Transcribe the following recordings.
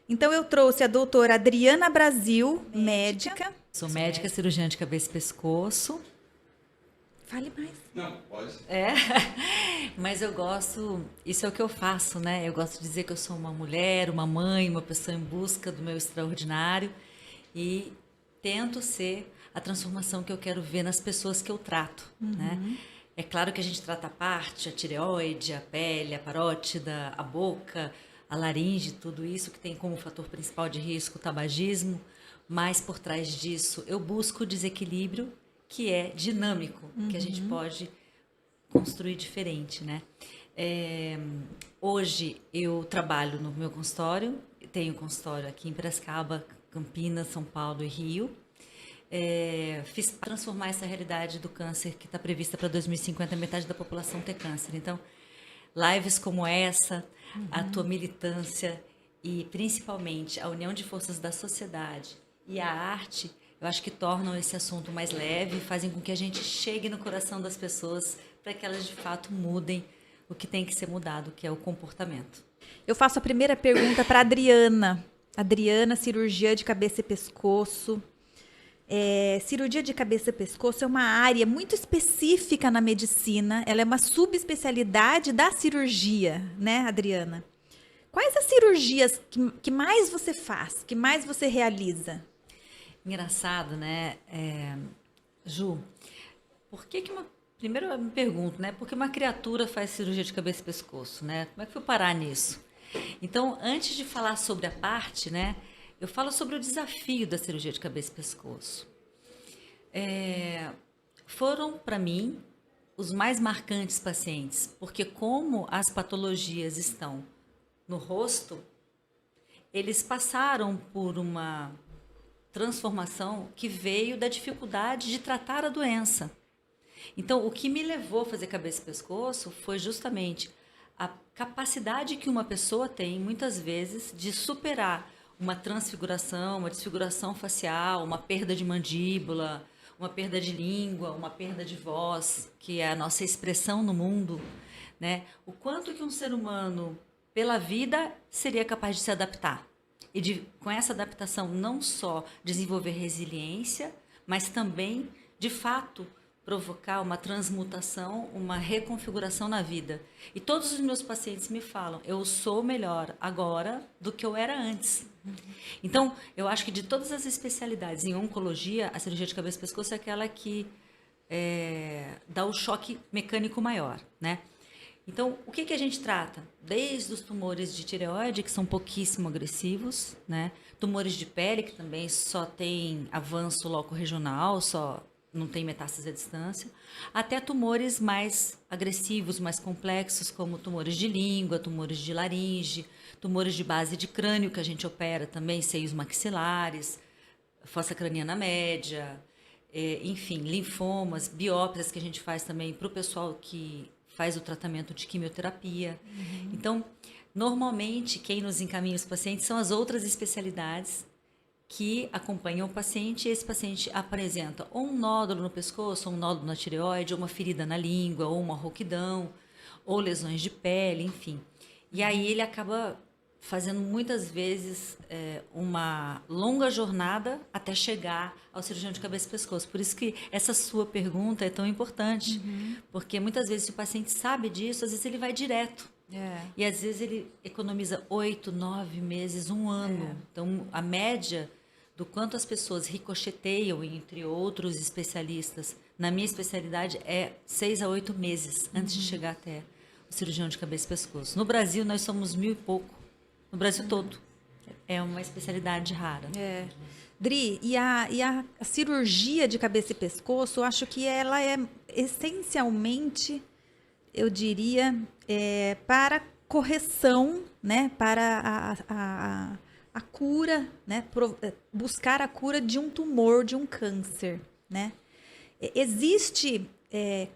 Então eu trouxe a doutora Adriana Brasil, médica. Sou médica cirurgiã de cabeça e pescoço. Fale mais. Não, pode. Mas eu gosto, isso é o que eu faço, né? Eu gosto de dizer que eu sou uma mulher, uma mãe, uma pessoa em busca do meu extraordinário e tento ser a transformação que eu quero ver nas pessoas que eu trato, né? É claro que a gente trata a parte, a tireoide, a pele, a parótida, a boca, a laringe, tudo isso que tem como fator principal de risco o tabagismo, mas por trás disso eu busco o desequilíbrio que é dinâmico, que a gente pode construir diferente, né? Hoje eu trabalho no meu consultório, tenho consultório aqui em Piracicaba, Campinas, São Paulo e Rio. Fiz transformar essa realidade do câncer que está prevista para 2050, metade da população ter câncer. Então, lives como essa, a tua militância e principalmente a união de forças da sociedade e a arte, eu acho que tornam esse assunto mais leve, fazem com que a gente chegue no coração das pessoas para que elas de fato mudem o que tem que ser mudado, que é o comportamento. Eu faço a primeira pergunta para Adriana. Adriana, cirurgia de cabeça e pescoço. Cirurgia de cabeça e pescoço é uma área muito específica na medicina. Ela é uma subespecialidade da cirurgia, né, Adriana? Quais as cirurgias que mais você faz, que mais você realiza? Engraçado, né, Ju? Por que uma... Primeiro eu me pergunto, né? Por que uma criatura faz cirurgia de cabeça e pescoço, né? Como é que foi parar nisso? Então, antes de falar sobre a parte, né? Eu falo sobre o desafio da cirurgia de cabeça e pescoço. Foram, para mim, os mais marcantes pacientes, porque como as patologias estão no rosto, eles passaram por uma transformação que veio da dificuldade de tratar a doença. Então, o que me levou a fazer cabeça e pescoço foi justamente a capacidade que uma pessoa tem, muitas vezes, de superar uma transfiguração, uma desfiguração facial, uma perda de mandíbula, uma perda de língua, uma perda de voz, que é a nossa expressão no mundo, né? O quanto que um ser humano, pela vida, seria capaz de se adaptar. E com essa adaptação, não só desenvolver resiliência, mas também, de fato, provocar uma transmutação, uma reconfiguração na vida. E todos os meus pacientes me falam, eu sou melhor agora do que eu era antes. Então, eu acho que de todas as especialidades em oncologia, a cirurgia de cabeça e pescoço é aquela que dá o choque mecânico maior, né? Então, o que a gente trata? Desde os tumores de tireoide, que são pouquíssimo agressivos, né? Tumores de pele, que também só tem avanço loco-regional, só não tem metástase à distância, até tumores mais agressivos, mais complexos, como tumores de língua, tumores de laringe, tumores de base de crânio, que a gente opera também, seios maxilares, fossa craniana média, enfim, linfomas, biópsias que a gente faz também para o pessoal que faz o tratamento de quimioterapia. Então, normalmente, quem nos encaminha os pacientes são as outras especialidades que acompanham o paciente, e esse paciente apresenta ou um nódulo no pescoço, ou um nódulo na tireoide, ou uma ferida na língua, ou uma rouquidão, ou lesões de pele, enfim. E aí ele acaba fazendo muitas vezes uma longa jornada até chegar ao cirurgião de cabeça e pescoço. Por isso que essa sua pergunta é tão importante, porque muitas vezes se o paciente sabe disso, às vezes ele vai direto. E às vezes ele economiza 8, 9 meses, um ano. Então, a média do quanto as pessoas ricocheteiam entre outros especialistas, na minha especialidade, é 6 a 8 meses antes de chegar até o cirurgião de cabeça e pescoço. No Brasil, nós somos 1.000 e pouco. No Brasil todo. É uma especialidade rara. Dri, e a cirurgia de cabeça e pescoço, eu acho que ela é essencialmente, eu diria, para correção, né, para a cura, né, buscar a cura de um tumor, de um câncer, né? Existe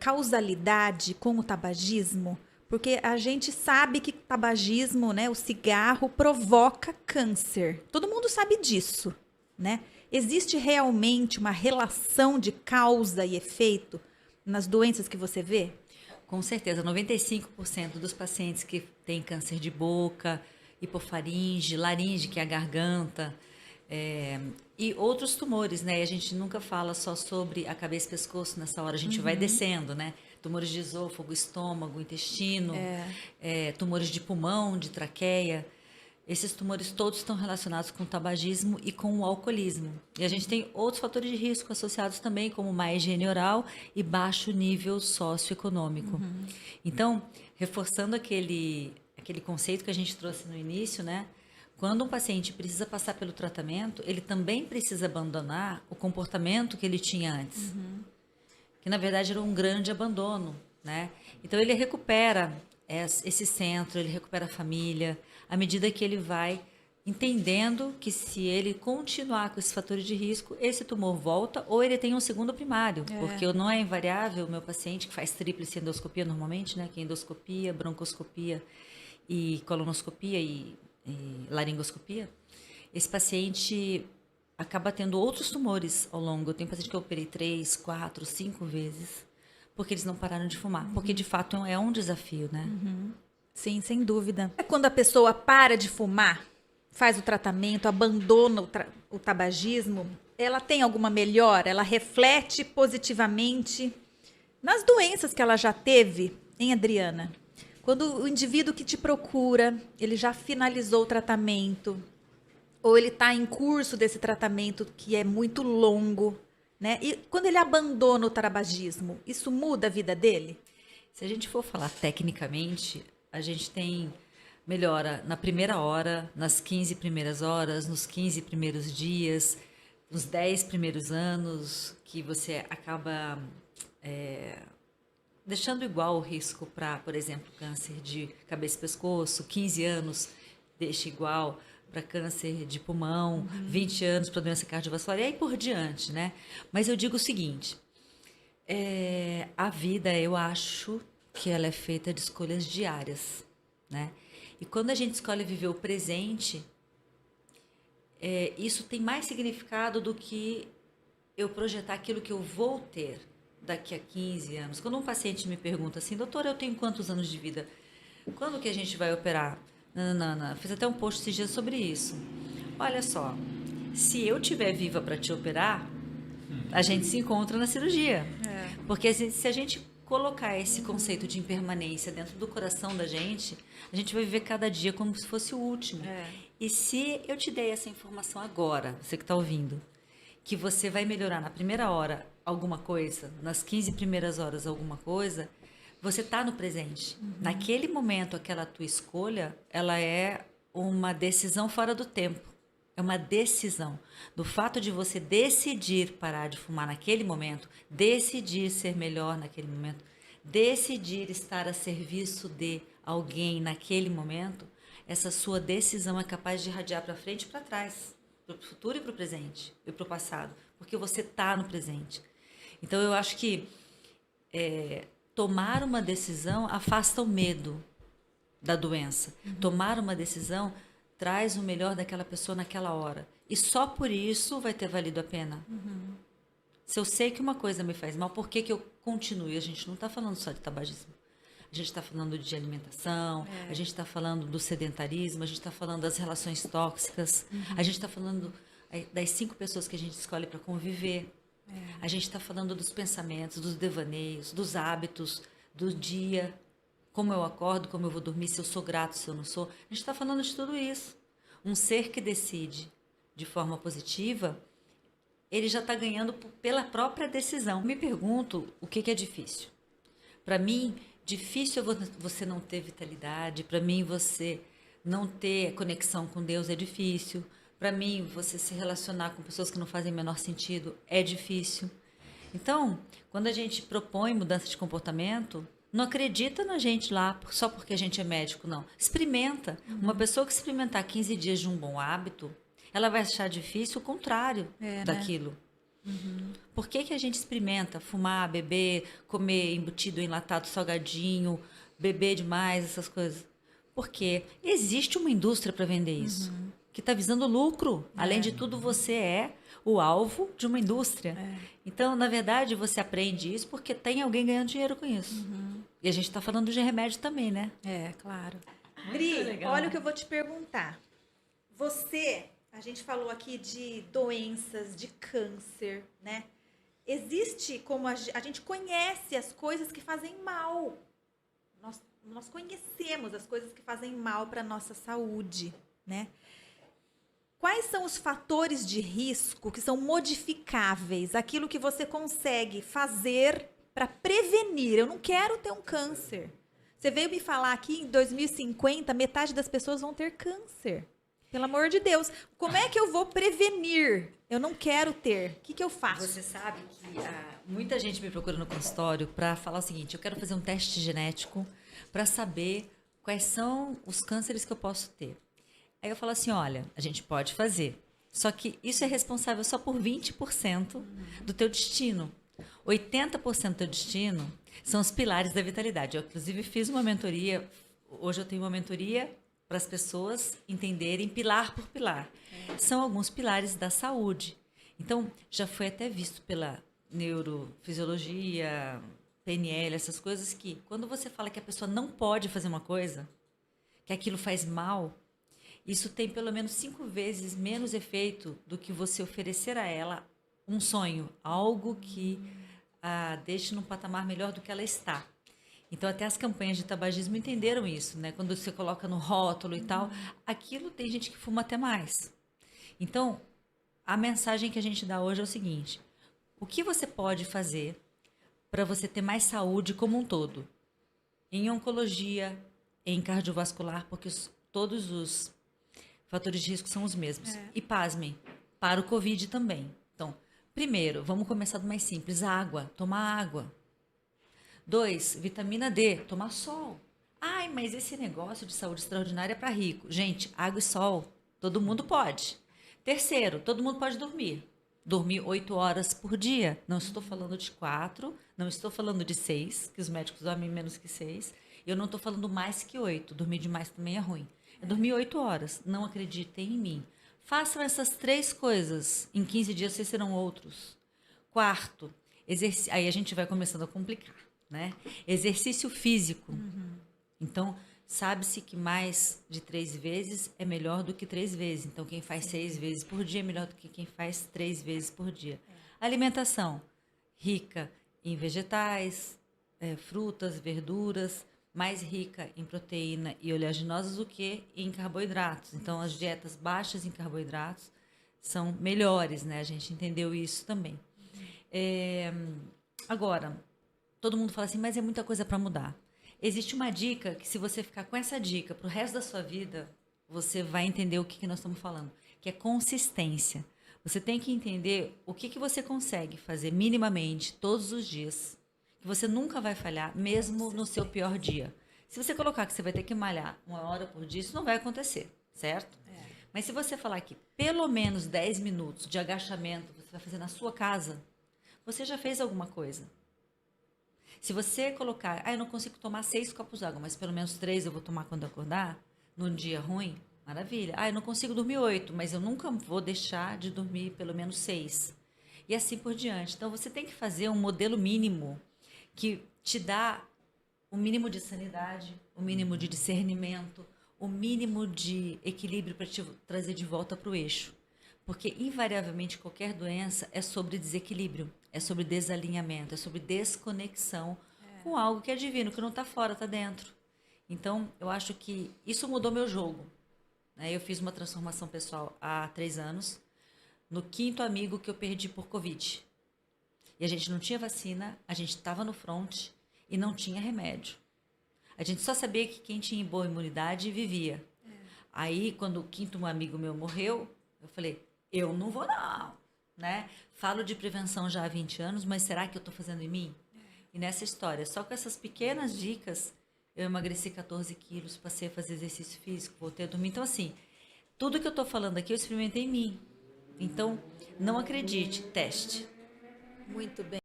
causalidade com o tabagismo? Porque a gente sabe que tabagismo, né, o cigarro, provoca câncer. Todo mundo sabe disso, né? Existe realmente uma relação de causa e efeito nas doenças que você vê? Com certeza, 95% dos pacientes que têm câncer de boca, hipofaringe, laringe, que é a garganta, e outros tumores, né? E a gente nunca fala só sobre a cabeça e pescoço nessa hora, a gente vai descendo, né? Tumores de esôfago, estômago, intestino, tumores de pulmão, de traqueia. Esses tumores todos estão relacionados com o tabagismo e com o alcoolismo. E a gente tem outros fatores de risco associados também, como má higiene oral e baixo nível socioeconômico. Então, reforçando aquele conceito que a gente trouxe no início, né? Quando um paciente precisa passar pelo tratamento, ele também precisa abandonar o comportamento que ele tinha antes. Que, na verdade, era um grande abandono, né? Então, ele recupera esse centro, ele recupera a família, à medida que ele vai entendendo que se ele continuar com esses fatores de risco, esse tumor volta ou ele tem um segundo primário, porque não é invariável o meu paciente que faz tríplice endoscopia normalmente, né? Que é endoscopia, broncoscopia e colonoscopia e laringoscopia, esse paciente acaba tendo outros tumores ao longo. Eu tenho paciente que eu operei 3, 4, 5 vezes, porque eles não pararam de fumar. Porque, de fato, é um desafio, né? Sim, sem dúvida. É quando a pessoa para de fumar, faz o tratamento, abandona o tabagismo, ela tem alguma melhora? Ela reflete positivamente nas doenças que ela já teve, hein, Adriana? Quando o indivíduo que te procura, ele já finalizou o tratamento, ou ele está em curso desse tratamento que é muito longo, né? E quando ele abandona o tabagismo, isso muda a vida dele? Se a gente for falar tecnicamente, a gente tem melhora na primeira hora, nas 15 primeiras horas, nos 15 primeiros dias, nos 10 primeiros anos, que você acaba deixando igual o risco para, por exemplo, câncer de cabeça e pescoço, 15 anos deixa igual para câncer de pulmão, 20 anos para doença cardiovascular e aí por diante, né? Mas eu digo o seguinte, a vida, eu acho que ela é feita de escolhas diárias, né? E quando a gente escolhe viver o presente, isso tem mais significado do que eu projetar aquilo que eu vou ter daqui a 15 anos. Quando um paciente me pergunta assim, doutor, eu tenho quantos anos de vida? Quando que a gente vai operar? Não. Fiz até um post esses dias sobre isso. Olha só, se eu estiver viva para te operar, a gente se encontra na cirurgia. Porque se a gente colocar esse conceito de impermanência dentro do coração da gente, a gente vai viver cada dia como se fosse o último. E se eu te dei essa informação agora, você que está ouvindo, que você vai melhorar na primeira hora alguma coisa, nas 15 primeiras horas alguma coisa, você está no presente. Naquele momento, aquela tua escolha, ela é uma decisão fora do tempo. É uma decisão. Do fato de você decidir parar de fumar naquele momento, decidir ser melhor naquele momento, decidir estar a serviço de alguém naquele momento, essa sua decisão é capaz de irradiar para frente e para trás, para o futuro e para o presente, e para o passado, porque você está no presente. Então, eu acho que tomar uma decisão afasta o medo da doença. Tomar uma decisão traz o melhor daquela pessoa naquela hora. E só por isso vai ter valido a pena. Se eu sei que uma coisa me faz mal, por que que eu continue? A gente não está falando só de tabagismo. A gente está falando de alimentação, a gente está falando do sedentarismo, a gente está falando das relações tóxicas, a gente está falando das 5 pessoas que a gente escolhe para conviver. A gente está falando dos pensamentos, dos devaneios, dos hábitos, do dia, como eu acordo, como eu vou dormir, se eu sou grato, se eu não sou. A gente está falando de tudo isso. Um ser que decide de forma positiva, ele já está ganhando pela própria decisão. Me pergunto o que é difícil. Para mim, difícil é você não ter vitalidade. Para mim, você não ter conexão com Deus é difícil. Para mim, você se relacionar com pessoas que não fazem o menor sentido é difícil. Então, quando a gente propõe mudança de comportamento, não acredita na gente lá só porque a gente é médico, não. Experimenta. Uma pessoa que experimentar 15 dias de um bom hábito, ela vai achar difícil o contrário daquilo. Por que que a gente experimenta fumar, beber, comer embutido, enlatado, salgadinho, beber demais, essas coisas? Porque existe uma indústria para vender isso. Que está visando lucro. Além de tudo, você é o alvo de uma indústria. Então, na verdade, você aprende isso porque tem alguém ganhando dinheiro com isso. E a gente está falando de remédio também, né? Claro. Bri, legal. olha o que eu vou te perguntar. A gente falou aqui de doenças, de câncer, né? Existe como a gente conhece as coisas que fazem mal. Nós conhecemos as coisas que fazem mal para a nossa saúde, né? Quais são os fatores de risco que são modificáveis? Aquilo que você consegue fazer para prevenir. Eu não quero ter um câncer. Você veio me falar aqui em 2050, metade das pessoas vão ter câncer. Pelo amor de Deus. Como é que eu vou prevenir? Eu não quero ter. O que eu faço? Você sabe que muita gente me procura no consultório para falar o seguinte: eu quero fazer um teste genético para saber quais são os cânceres que eu posso ter. Aí eu falo assim, olha, a gente pode fazer, só que isso é responsável só por 20% do teu destino. 80% do teu destino são os pilares da vitalidade. Eu, inclusive, fiz uma mentoria, hoje eu tenho uma mentoria para as pessoas entenderem pilar por pilar. São alguns pilares da saúde. Então, já foi até visto pela neurofisiologia, PNL, essas coisas que quando você fala que a pessoa não pode fazer uma coisa, que aquilo faz mal, isso tem pelo menos 5 vezes menos efeito do que você oferecer a ela um sonho, algo que a deixe num patamar melhor do que ela está. Então, até as campanhas de tabagismo entenderam isso, né? Quando você coloca no rótulo e tal, aquilo tem gente que fuma até mais. Então, a mensagem que a gente dá hoje é o seguinte: o que você pode fazer para você ter mais saúde como um todo? Em oncologia, em cardiovascular, porque todos os fatores de risco são os mesmos. E pasmem, para o Covid também. Então, primeiro, vamos começar do mais simples. Água, tomar água. 2, vitamina D, tomar sol. Ai, mas esse negócio de saúde extraordinária é para rico. Gente, água e sol, todo mundo pode. Terceiro, todo mundo pode dormir. Dormir 8 horas por dia. Não estou falando de 4, não estou falando de 6, que os médicos dormem menos que 6. Eu não estou falando mais que 8. Dormir demais também é ruim. É dormir 8 horas. Não acreditem em mim. Façam essas 3 coisas. Em 15 dias vocês serão outros. Quarto, aí a gente vai começando a complicar, né? Exercício físico. Então, sabe-se que mais de 3 vezes é melhor do que 3 vezes. Então, quem faz 6 vezes por dia é melhor do que quem faz 3 vezes por dia. Alimentação rica em vegetais, frutas, verduras, mais rica em proteína e oleaginosas do que em carboidratos. Então, as dietas baixas em carboidratos são melhores, né? A gente entendeu isso também. Agora, todo mundo fala assim, mas é muita coisa para mudar. Existe uma dica que, se você ficar com essa dica para o resto da sua vida, você vai entender o que nós estamos falando, que é consistência. Você tem que entender o que você consegue fazer minimamente todos os dias, que você nunca vai falhar, mesmo no seu pior dia. Se você colocar que você vai ter que malhar 1 hora por dia, isso não vai acontecer, certo? Mas se você falar que pelo menos 10 minutos de agachamento você vai fazer na sua casa, você já fez alguma coisa. Se você colocar, eu não consigo tomar 6 copos d'água, mas pelo menos 3 eu vou tomar quando eu acordar, num dia ruim, maravilha. Eu não consigo dormir 8, mas eu nunca vou deixar de dormir pelo menos 6. E assim por diante. Então, você tem que fazer um modelo mínimo que te dá o mínimo de sanidade, o mínimo de discernimento, o mínimo de equilíbrio para te trazer de volta para o eixo. Porque, invariavelmente, qualquer doença é sobre desequilíbrio, é sobre desalinhamento, é sobre desconexão com algo que é divino, que não está fora, está dentro. Então, eu acho que isso mudou meu jogo. Eu fiz uma transformação pessoal há 3 anos, no 5º amigo que eu perdi por Covid. E a gente não tinha vacina, a gente estava no front e não tinha remédio. A gente só sabia que quem tinha boa imunidade vivia. Aí, quando o 5º amigo meu morreu, eu falei, eu não vou não, né? Falo de prevenção já há 20 anos, mas será que eu estou fazendo em mim? E nessa história, só com essas pequenas dicas, eu emagreci 14 quilos, passei a fazer exercício físico, voltei a dormir. Então, assim, tudo que eu estou falando aqui, eu experimentei em mim. Então, não acredite, teste. Muito bem.